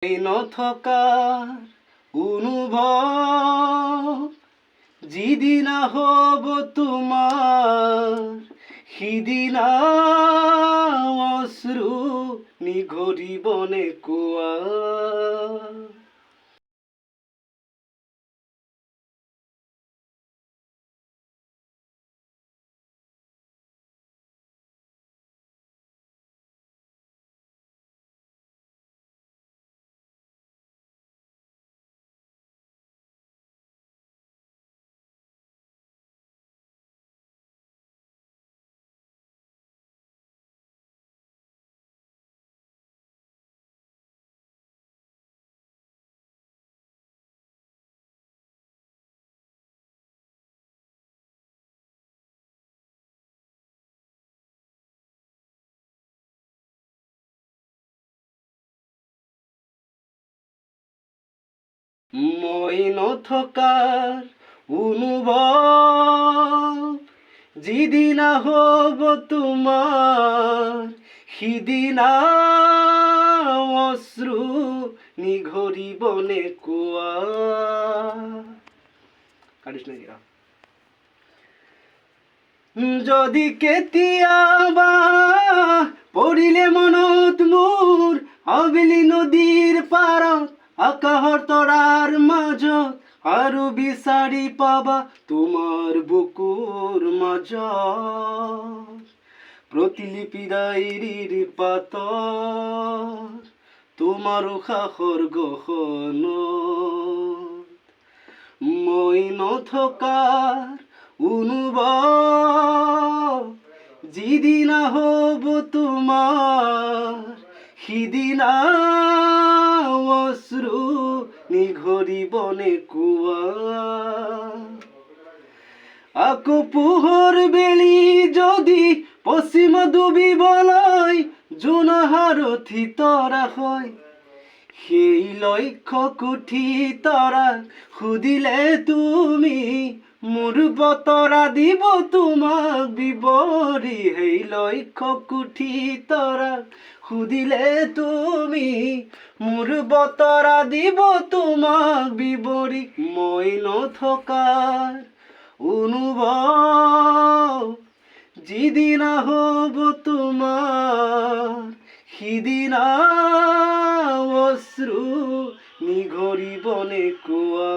এই নথকাৰ অনুভৱ যিদিনা হ'ব তোমাৰ সিদিনা অশ্ৰু নিগৰিবনে কোৱা। মই নথকাৰ অনুভৱ যিদিনা হ'ব তোমাৰ সিদিনা অশ্ৰু নিগৰিবনে কোৱা। যদি কেতিয়াবা পৰিলে মনত মোৰ আবেলি নদীৰ পাৰত আকাশৰ তৰাৰ মাজত আৰু বিচাৰি পাবা তোমাৰ বুকুৰ মাজত প্ৰতিলিপি ডায়েৰীৰ পাতত তোমাৰ উশাহৰ গহনত মই নথকাৰ অনুভৱ যিদিনা হ'ব তোমাৰ সিদিনা অশ্ৰু নিগৰিবনে কোৱা। আকৌ পোহৰ বেলি যদি পশ্চিম ডুবিবলৈ জোনাহাৰথি তৰা হয় সেই লক্ষ্য কোটি তৰাক সুধিলে তুমি মোৰ বতৰা দিব তোমাক বিৱৰি। সেই লক্ষ্য কোটি তৰাক সুধিলে তুমি মোৰ বতৰা দিব তোমাক বিৱৰি। মই নথকাৰ অনুভৱ যিদিনা হ'ব তোমাৰ সিদিনা অশ্ৰু নিগৰিবনে কোৱা।